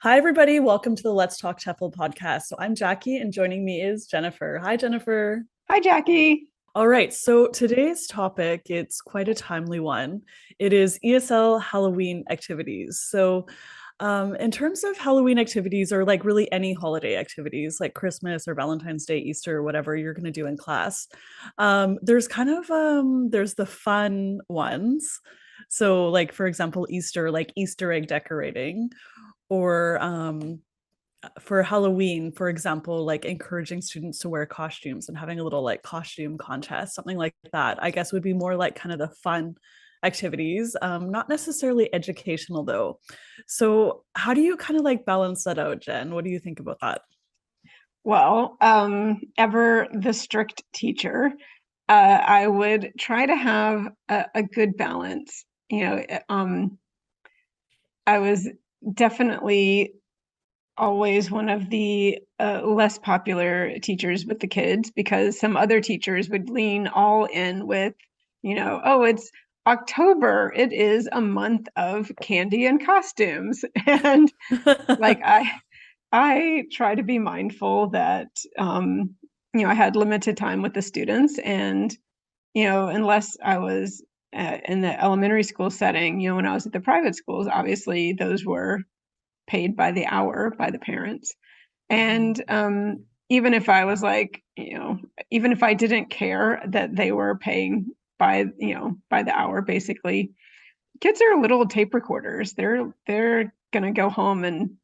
Hi, everybody. Welcome to the Let's Talk TEFL podcast. So I'm Jackie, and joining me is Jennifer. Hi, Jennifer. Hi, Jackie. All right. So today's topic, it's quite a timely one. It is ESL Halloween activities. In terms of Halloween activities, or like really any holiday activities, like Christmas or Valentine's Day, Easter, whatever you're going to do in class, there's the fun ones. So, like for example, Easter, like Easter egg decorating, or for Halloween, for example, like encouraging students to wear costumes and having a little like costume contest, something like that, I guess would be more like kind of the fun activities, not necessarily educational though. So, how do you kind of like balance that out, Jen? What do you think about that? Well, ever the strict teacher, I would try to have a good balance. I was definitely always one of the less popular teachers with the kids because some other teachers would lean all in with, oh, it's October. It is a month of candy and costumes. And like I try to be mindful that I had limited time with the students, and unless I was in the elementary school setting, when I was at the private schools, obviously those were paid by the hour by the parents, Mhm. and even if I was like, even if I didn't care that they were paying by the hour, basically, kids are little tape recorders. They're gonna go home and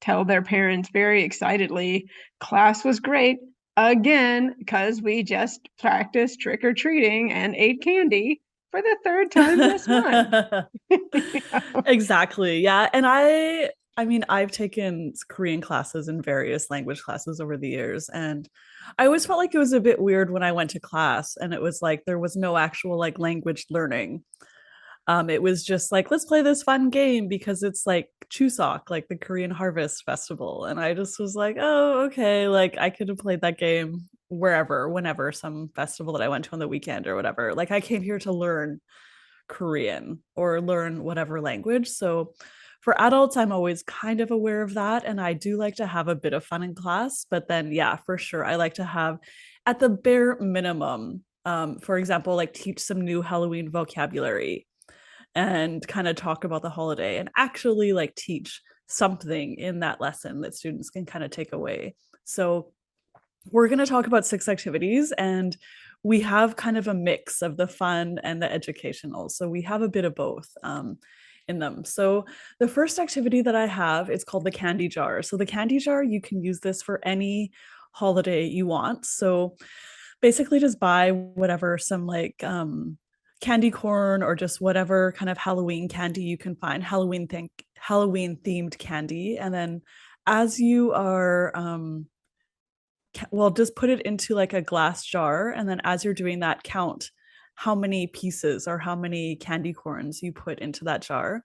tell their parents very excitedly, class was great again because we just practiced trick or treating and ate candy for the third time this month. Exactly. Yeah. And I've taken Korean classes and various language classes over the years. And I always felt like it was a bit weird when I went to class and it was like there was no actual like language learning. It was just like, let's play this fun game because it's like Chuseok, like the Korean Harvest Festival. And I just was like, oh, okay. Like I could have played that game wherever, whenever, some festival that I went to on the weekend or whatever. Like I came here to learn Korean or learn whatever language. So for adults, I'm always kind of aware of that. And I do like to have a bit of fun in class. But then, yeah, for sure, I like to have at the bare minimum, for example, like teach some new Halloween vocabulary and kind of talk about the holiday and actually like teach something in that lesson that students can kind of take away. So we're going to talk about six activities, and we have kind of a mix of the fun and the educational. So we have a bit of both in them. So the first activity that I have is called the candy jar. So the candy jar, you can use this for any holiday you want. So basically just buy whatever, some like candy corn or just whatever kind of Halloween candy you can find, Halloween themed candy. And then as you are well, just put it into like a glass jar. And then as you're doing that, count how many pieces or how many candy corns you put into that jar,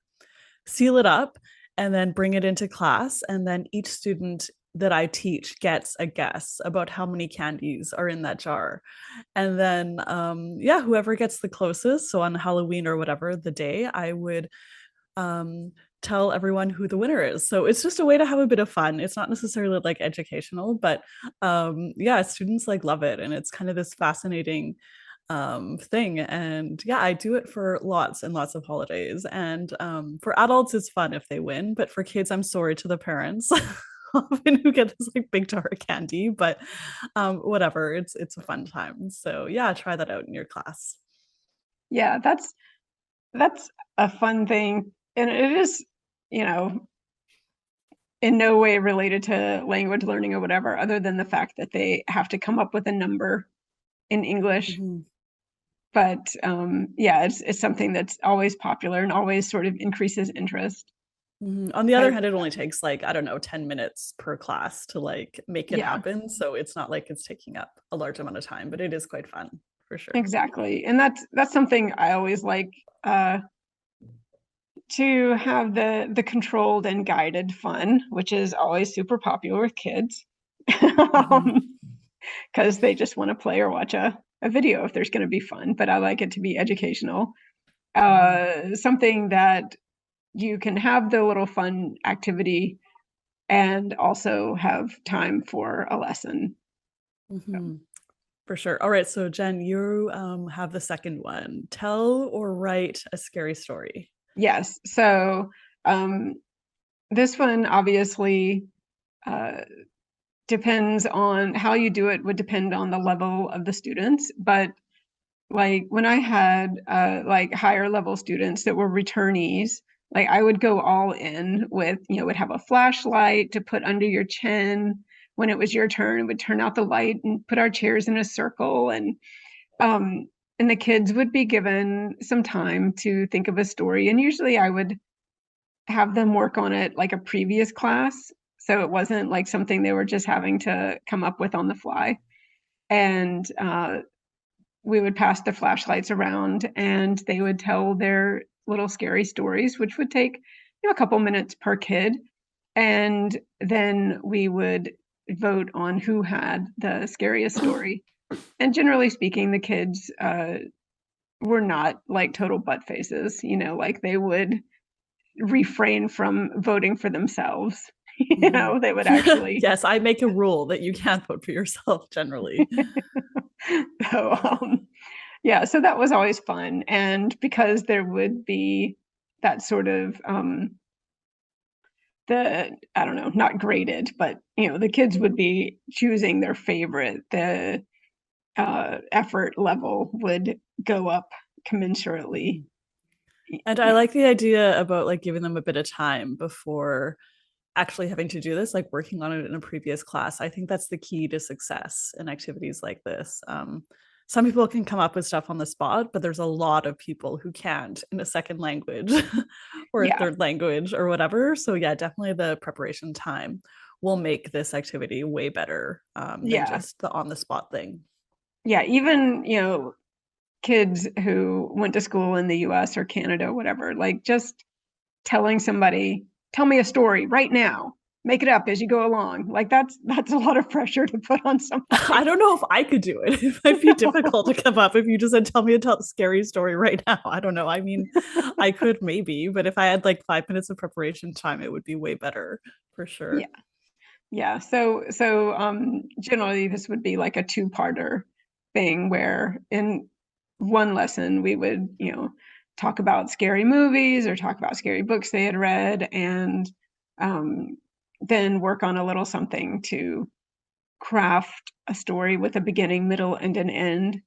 seal it up, and then bring it into class. And then each student that I teach gets a guess about how many candies are in that jar. And then, yeah, whoever gets the closest. So on Halloween or whatever the day, I would um, tell everyone who the winner is. So it's just a way to have a bit of fun. It's not necessarily like educational, but yeah, students like love it. And it's kind of this fascinating thing. And yeah, I do it for lots and lots of holidays. And for adults, it's fun if they win. But for kids, I'm sorry to the parents. Often who get this like big jar of candy, but whatever, it's a fun time. So yeah, try that out in your class. Yeah, that's a fun thing. And it is, you know, in no way related to language learning or whatever, other than the fact that they have to come up with a number in English. Mhm. But yeah, it's something that's always popular and always sort of increases interest. Mhm. On the other Because hand, it only takes like, I don't know, 10 minutes per class to like make it yeah, happen. So it's not like it's taking up a large amount of time, but it is quite fun for sure. exactly. And that's something I always like, uh, to have the controlled and guided fun, which is always super popular with kids. Mhm. Because they just want to play or watch a video if there's going to be fun. But I like it to be educational. Mhm. Something that you can have the little fun activity and also have time for a lesson. So, Mm-hmm. For sure. All right. So, Jen, you have the second one. Tell or write a scary story. yes. So um, this one obviously uh, depends on how you do it, would depend on the level of the students. But like when I had like higher level students that were returnees, like I would go all in with, would have a flashlight to put under your chin. When it was your turn, would turn out the light and put our chairs in a circle, um, and the kids would be given some time to think of a story. And usually I would have them work on it like a previous class. So it wasn't like something they were just having to come up with on the fly. And we would pass the flashlights around and they would tell their little scary stories, which would take a couple minutes per kid. And then we would vote on who had the scariest story. And generally speaking, the kids were not like total butt faces, like they would refrain from voting for themselves. Mm-hmm. They would actually. Yes, I make a rule that you can't vote for yourself generally. So, yeah, so that was always fun. And because there would be that sort of I don't know, not graded, but the kids would be choosing their favorite. The effort level would go up commensurately. Mhm. And I like the idea about like giving them a bit of time before actually having to do this, like working on it in a previous class. I think that's the key to success in activities like this. Some people can come up with stuff on the spot, but there's a lot of people who can't in a second language or a Yeah, third language or whatever. So, yeah, definitely the preparation time will make this activity way better than yeah, just the on the spot thing. yeah. Even kids who went to school in the US or Canada, whatever, like just telling somebody, tell me a story right now. Make it up as you go along. Like that's a lot of pressure to put on I somebody. don't know if I could do it. It might be difficult to come up if you just said, tell me a scary story right now. I don't know. I mean, I could maybe, but if I had like 5 minutes of preparation time, it would be way better for Yeah. sure. Yeah. So generally this would be like a two-parter thing where in one lesson we would, talk about scary movies or talk about scary books they had read and um, then work on a little something to craft a story with a beginning, middle, and an end,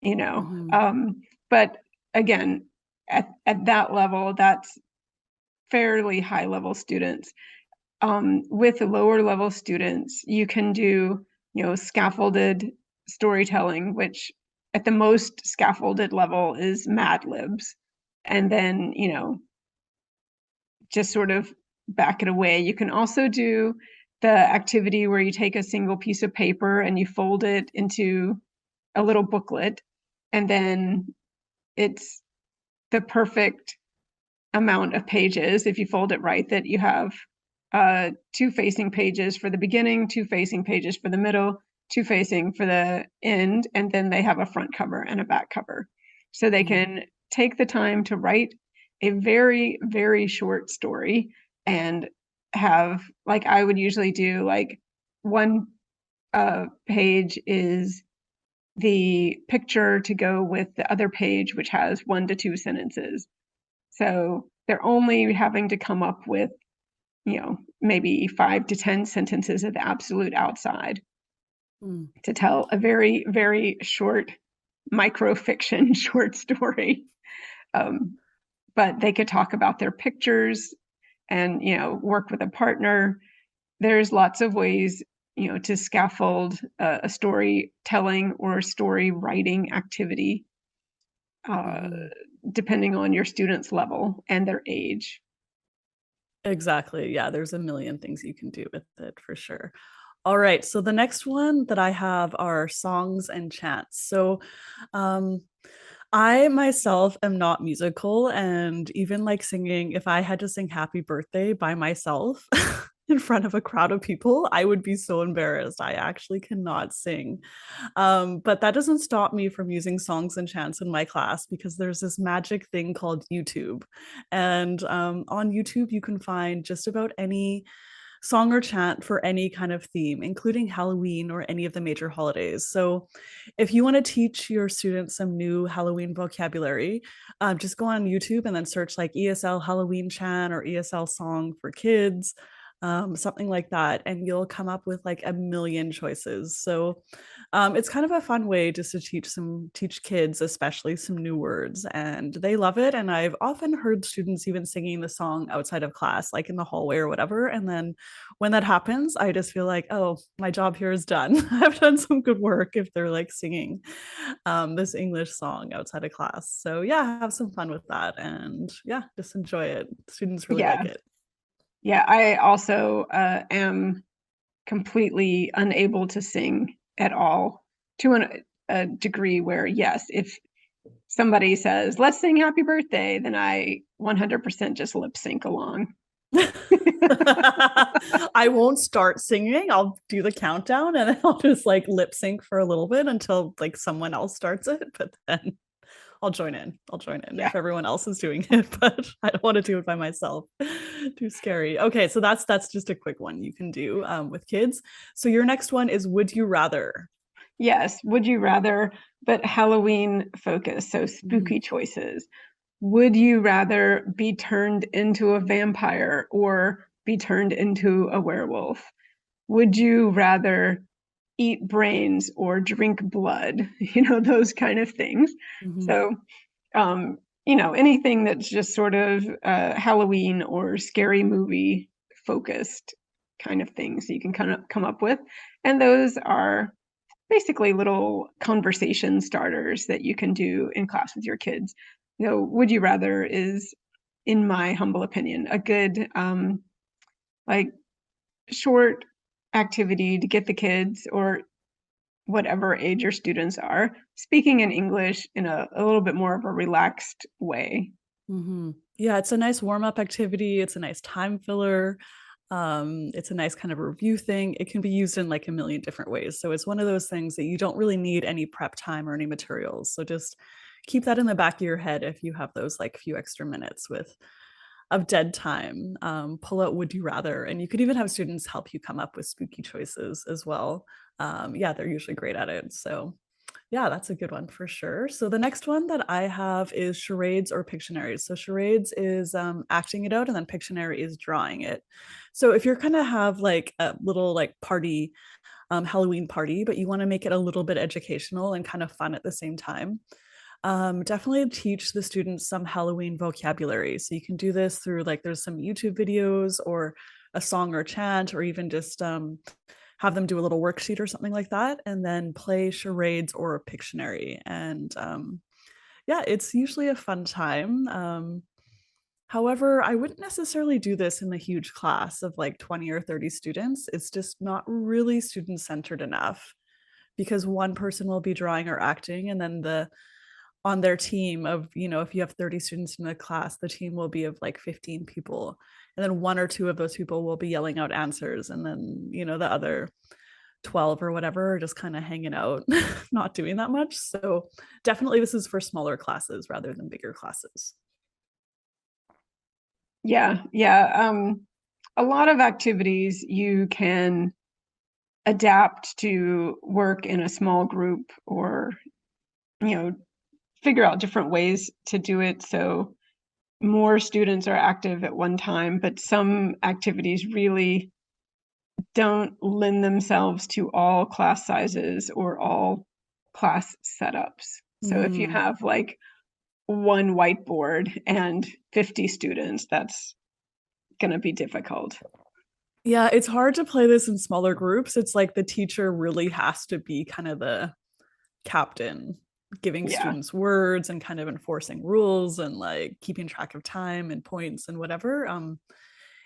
you know. Mm-hmm. Um, but again, at that level, that's fairly high level students. With lower level students, you can do, scaffolded storytelling, which at the most scaffolded level is Mad Libs. And then, just sort of back it away. You can also do the activity where you take a single piece of paper and you fold it into a little booklet, and then it's the perfect amount of pages if you fold it right, that you have two facing pages for the beginning, two facing pages for the middle, two facing for the end, and then they have a front cover and a back cover. So they Mm-hmm. can take the time to write a very, very short story and have, like, I would usually do like one page is the picture to go with the other page, which has 1 to 2 sentences. So they're only having to come up with, maybe 5 to 10 sentences at the absolute outside Mm-hmm. to tell a very, very short microfiction short story. Um, but they could talk about their pictures and, work with a partner. There's lots of ways, to scaffold a storytelling or story writing activity, uh, Mm-hmm. depending on your student's level and their age. Exactly. Yeah, there's a million things you can do with it for sure. All right. So the next one that I have are songs and chants. So um I myself am not musical, and even like singing, if I had to sing happy birthday by myself in front of a crowd of people, I would be so embarrassed. I actually cannot sing. But that doesn't stop me from using songs and chants in my class because there's this magic thing called YouTube. And on YouTube, you can find just about any song or chant for any kind of theme, including Halloween or any of the major holidays. So, if you want to teach your students some new Halloween vocabulary, just go on YouTube and then search like ESL Halloween chant or ESL song for kids, something like that, and you'll come up with like a million choices. So it's kind of a fun way just to teach kids, especially some new words, and they love it. And I've often heard students even singing the song outside of class, like in the hallway or whatever. And then when that happens, I just feel like, oh, my job here is done. I've done some good work if they're like singing this English song outside of class. So yeah, have some fun with that, and yeah, just enjoy it. Students really Yeah. like it. Yeah, I also am completely unable to sing at all, to a degree where, yes, if somebody says, let's sing happy birthday, then I 100% just lip sync along. I won't start singing. I'll do the countdown and then I'll just like lip sync for a little bit until like someone else starts it. But then I'll join in. I'll join in Yeah. if everyone else is doing it, but I don't want to do it by myself. Too scary. Okay, so that's just a quick one you can do with kids. So your next one is would you rather? Yes. Would you rather, but Halloween focus, so Mhm. spooky choices. Would you rather be turned into a vampire or be turned into a werewolf? Would you rather eat brains or drink blood? Those kind of things. Mhm. So, anything that's just sort of Halloween or scary movie focused kind of things you can kind of come up with. And those are basically little conversation starters that you can do in class with your kids. Would you rather is, in my humble opinion, a good like short activity to get the kids, or whatever age your students are, speaking in English in a little bit more of a relaxed way. Mhm. Yeah, it's a nice warm up activity. It's a nice time filler. It's a nice kind of review thing. It can be used in like a million different ways. So it's one of those things that you don't really need any prep time or any materials. So just keep that in the back of your head if you have those like few extra minutes with of dead time. Pull out would you rather, and you could even have students help you come up with spooky choices as well. Yeah, they're usually great at it. So yeah, that's a good one for sure. So the next one that I have is charades or Pictionary. So charades is acting it out, and then Pictionary is drawing it. So if you're kind of have like a little like party, Halloween party, but you want to make it a little bit educational and kind of fun at the same time, definitely teach the students some Halloween vocabulary. So you can do this through like there's some YouTube videos or a song or chant, or even just have them do a little worksheet or something like that, and then play charades or a Pictionary. And yeah, it's usually a fun time. However, I wouldn't necessarily do this in a huge class of like 20 or 30 students. It's just not really student centered enough because one person will be drawing or acting, and then the on their team of, if you have 30 students in the class, the team will be of like 15 people, and then one or two of those people will be yelling out answers, and then the other 12 or whatever are just kind of hanging out, not doing that much. So definitely this is for smaller classes rather than bigger classes. Yeah, yeah. A lot of activities you can adapt to work in a small group, or you know figure out different ways to do it so more students are active at one time. But some activities really don't lend themselves to all class sizes or all class setups. So if you Mm-hmm. have like one whiteboard and 50 students, that's going to be difficult. Yeah, it's hard to play this in smaller groups. It's like the teacher really has to be kind of the captain, giving Yeah. students words and kind of enforcing rules and like keeping track of time and points and whatever.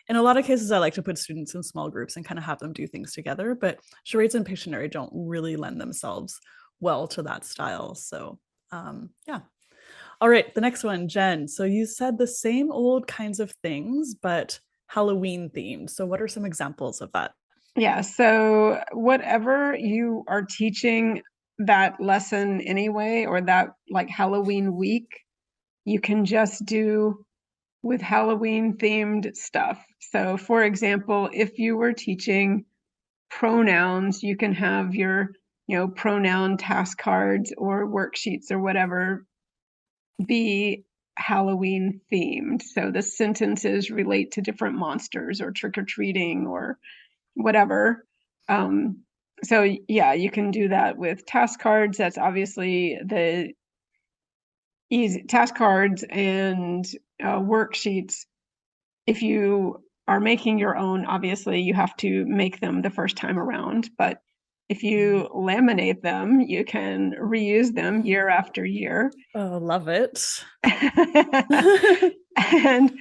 In a lot of cases, I like to put students in small groups and kind of have them do things together, but charades and Pictionary don't really lend themselves well to that style. So, yeah. All right, the next one, Jen. So you said the same old kinds of things, but Halloween themed. So, what are some examples of that? Yeah. So whatever you are teaching that lesson anyway, or that like Halloween week, you can just do with Halloween themed stuff. So, for example, if you were teaching pronouns, you can have your, pronoun task cards or worksheets or whatever be Halloween themed. So the sentences relate to different monsters or trick or treating or whatever. So yeah, you can do that with task cards. That's obviously the easy task cards and worksheets. If you are making your own, obviously you have to make them the first time around, but if you laminate them, you can reuse them year after year. Oh, love it. And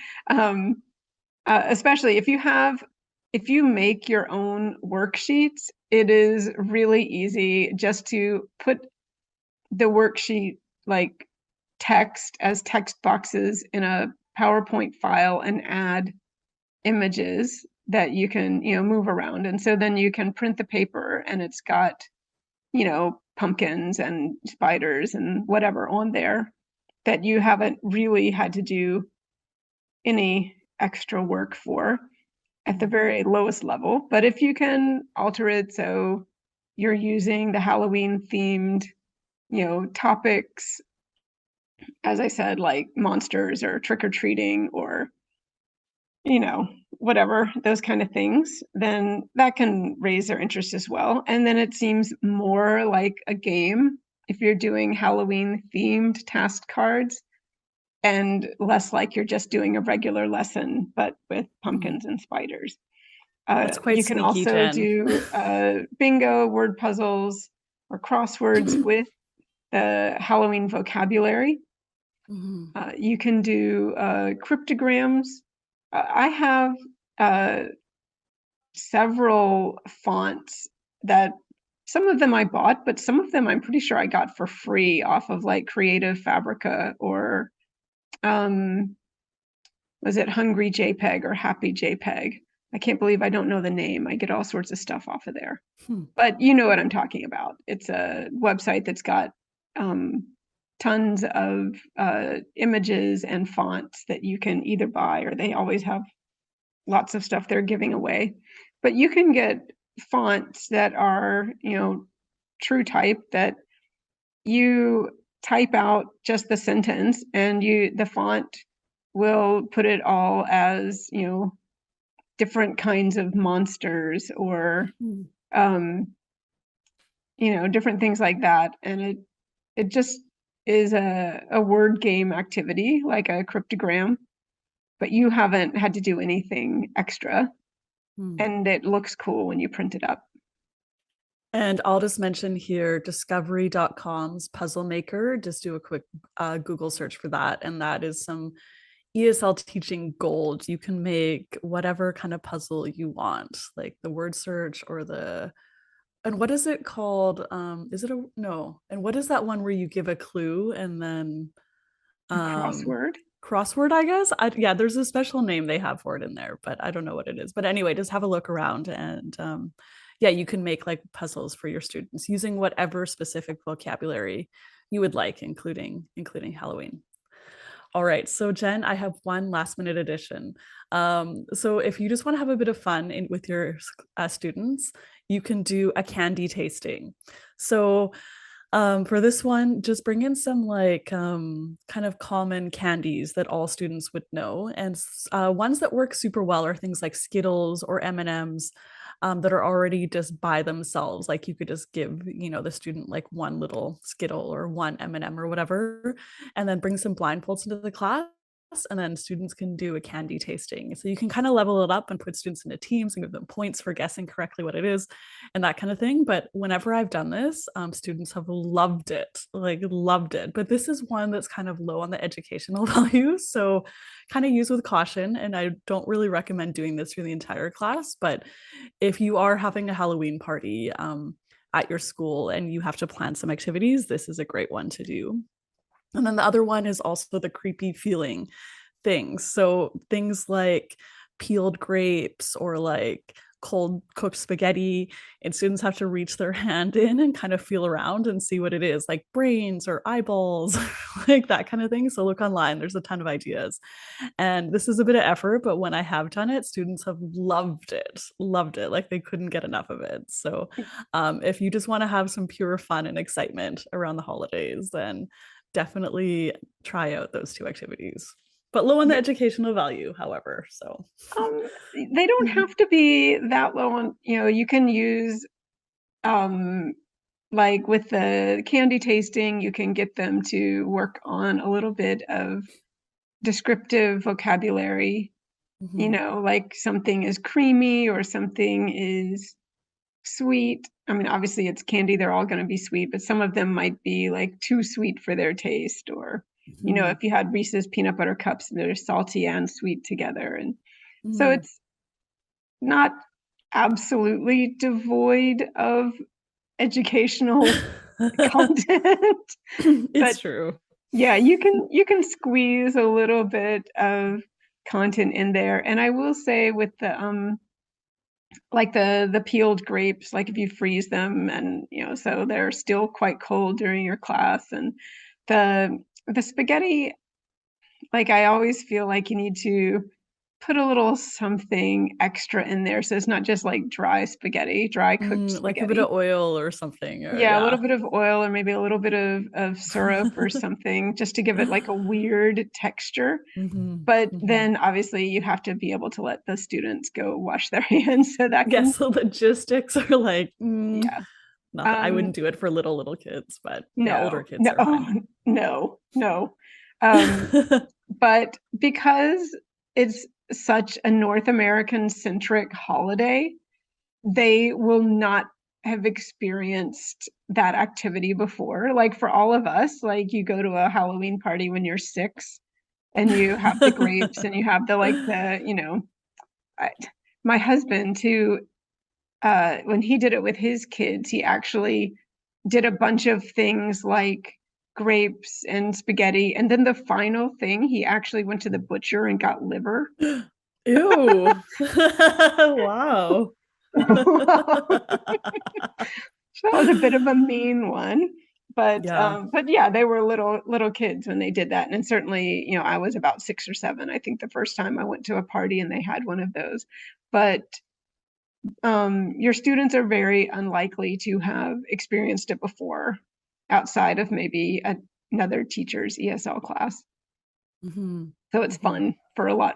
especially if you make your own worksheets, it is really easy just to put the worksheet like text as text boxes in a PowerPoint file and add images that you can, move around. And so then you can print the paper and it's got, pumpkins and spiders and whatever on there that you haven't really had to do any extra work for at the very lowest level. But if you can alter it so you're using the Halloween themed, topics, as I said, like monsters or trick or treating or, whatever, those kind of things, then that can raise their interest as well. And then it seems more like a game if you're doing Halloween themed task cards and less like you're just doing a regular lesson, but with pumpkins and spiders. That's quite You can sneaky, also Jen. do bingo, word puzzles, or crosswords with the Halloween vocabulary. You can do cryptograms. I have several fonts that some of them I bought, but some of them I'm pretty sure I got for free off of like Creative Fabrica or was it Hungry JPEG or Happy JPEG? I can't believe I don't know the name. I get all sorts of stuff off of there. But you know what I'm talking about. It's a website that's got tons of images and fonts that you can either buy, or they always have lots of stuff they're giving away. But you can get fonts that are, true type, that you type out just the sentence and the font will put it all as, different kinds of monsters or different things like that. And it just is a word game activity, like a cryptogram, but you haven't had to do anything extra. And it looks cool when you print it up. And I'll just mention here discovery.com's puzzle maker. Just do a quick Google search for that. And that is some ESL teaching gold. You can make whatever kind of puzzle you want, like the word search or and what is it called? Is it no? And what is that one where you give a clue and then Crossword? crossword, I guess. Yeah, there's a special name they have for it in there, but I don't know what it is. But anyway, just have a look around and yeah, you can make like puzzles for your students using whatever specific vocabulary you would like, including Halloween. All right, so Jen, I have one last minute addition. So if you just want to have a bit of fun with your students, you can do a candy tasting. So for this one, just bring in some like kind of common candies that all students would know, and ones that work super well are things like Skittles or M&Ms. That are already just by themselves. Like you could just give, the student like one little Skittle or one M&M or whatever, and then bring some blindfolds into the class. And then students can do a candy tasting. So you can kind of level it up and put students into teams and give them points for guessing correctly what it is and that kind of thing. But whenever I've done this, students have loved it, like loved it. But this is one that's kind of low on the educational value. So kind of use with caution. And I don't really recommend doing this for the entire class. But if you are having a Halloween party at your school and you have to plan some activities, this is a great one to do. And then the other one is also the creepy feeling things. So things like peeled grapes or like cold cooked spaghetti, and students have to reach their hand in and kind of feel around and see what it is, like brains or eyeballs, like that kind of thing. So look online, there's a ton of ideas. And this is a bit of effort, but when I have done it, students have loved it. Like they couldn't get enough of it. So if you just want to have some pure fun and excitement around the holidays, then definitely try out those two activities. But low on the Yeah. educational value, however. So They don't have to be that low on, you can use, like with the candy tasting, you can get them to work on a little bit of descriptive vocabulary, like something is creamy or something is sweet. I mean, obviously it's candy, they're all going to be sweet, but some of them might be like too sweet for their taste. Or, if you had Reese's peanut butter cups, they're salty and sweet together. And so it's not absolutely devoid of educational content, it's but true. yeah, you can squeeze a little bit of content in there. And I will say with the like the peeled grapes, like if you freeze them and so they're still quite cold during your class. And the spaghetti, like I always feel like you need to put a little something extra in there, so it's not just like dry cooked Like a bit of spaghetti. oil or something, or Yeah, a little yeah. bit of oil or maybe a little bit of syrup or something, just to give it like a weird texture. But then obviously you have to be able to let the students go wash their hands, so that can, Yes, the logistics are like, yeah. not that I Um, wouldn't do it for little kids, but yeah, older no, kids no, are fine. oh, no, no. Um, but because it's such a North American centric holiday, they will not have experienced that activity before. Like for all of us, like you go to a Halloween party when you're 6 and you have the grapes and you have the like the, I, my husband too, when he did it with his kids, he actually did a bunch of things like grapes and spaghetti. And then the final thing, he actually went to the butcher and got liver. Ew. Wow. So that was a bit of a mean one. Yeah. But yeah, they were little kids when they did that. And certainly, I was about 6 or 7, I think, the first time I went to a party and they had one of those. But your students are very unlikely to have experienced it before outside of maybe another teacher's ESL class. hmm So it's hmm fun for a lot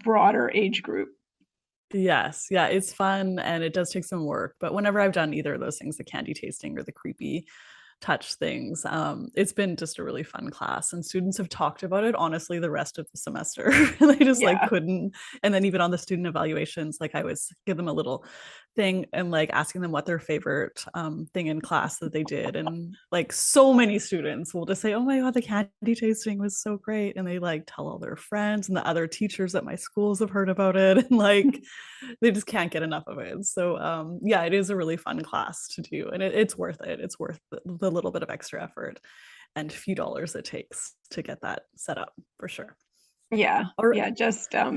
broader age group. Yes. Yeah. It's fun and it does take some work. But whenever I've done either of those things, the candy tasting or the creepy touch things, it's been just a really fun class. And students have talked about it honestly the rest of the semester. They just like Yeah. couldn't. And then even on the student evaluations, like I always give them a little thing and like asking them what their favorite thing in class that they did. And like so many students will just say, oh my God, the candy tasting was so great. And they like tell all their friends and the other teachers at my schools have heard about it. And like they just can't get enough of it. So yeah, it is a really fun class to do, and it's worth it. It's worth the little bit of extra effort and a few dollars it takes to get that set up for sure. Yeah. Or Yeah. Just I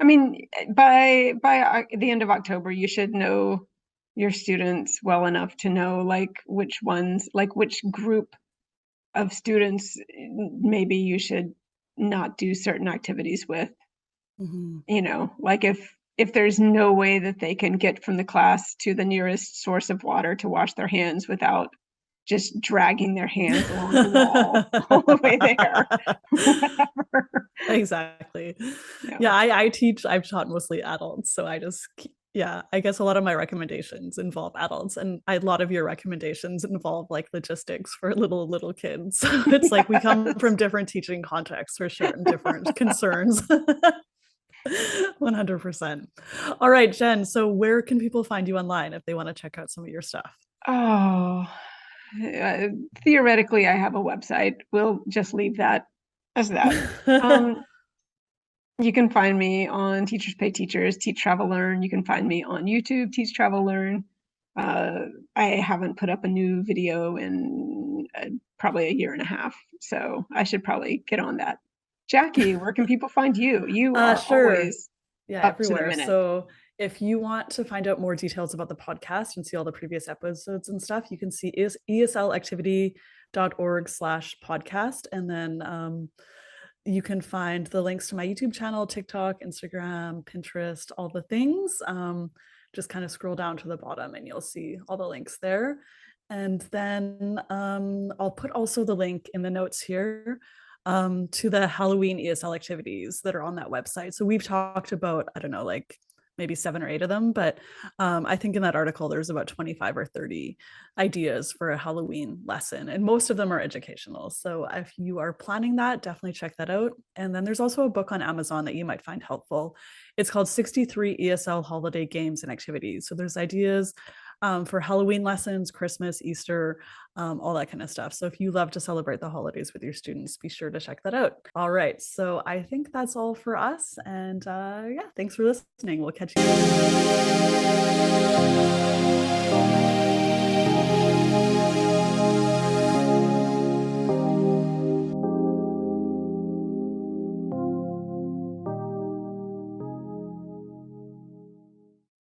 mean, by the end of October, you should know your students well enough to know like which ones, like which group of students maybe you should not do certain activities with. Like if there's no way that they can get from the class to the nearest source of water to wash their hands without just dragging their hands along the wall all the way there, whatever. exactly. Yeah, No. I've taught mostly adults, so yeah, I guess a lot of my recommendations involve adults, and a lot of your recommendations involve like logistics for little kids. So it's like we come Yes. from different teaching contexts for sure and different concerns. 100%. All right, Jen. So, where can people find you online if they want to check out some of your stuff? Oh, uh, theoretically, I have a website. We'll just leave that as that. Um, you can find me on Teachers Pay Teachers, Teach Travel Learn. You can find me on YouTube, Teach Travel Learn. I haven't put up a new video in probably a year and a half, so I should probably get on that. Jackie, where can people find you? You are Sure. always Yeah, up to the everywhere. minute. So If you want to find out more details about the podcast and see all the previous episodes and stuff, you can see eslactivity.org/podcast. And then you can find the links to my YouTube channel, TikTok, Instagram, Pinterest, all the things. Just kind of scroll down to the bottom and you'll see all the links there. And then I'll put also the link in the notes here to the Halloween ESL activities that are on that website. So we've talked about, I don't know, like maybe 7 or 8 of them, but I think in that article there's about 25 or 30 ideas for a Halloween lesson, and most of them are educational. So if you are planning that, definitely check that out. And then there's also a book on Amazon that you might find helpful. It's called 63 ESL Holiday Games and Activities. So there's ideas for Halloween lessons, Christmas, Easter, all that kind of stuff. So if you love to celebrate the holidays with your students, be sure to check that out. All right. So I think that's all for us. And yeah, thanks for listening. We'll catch you.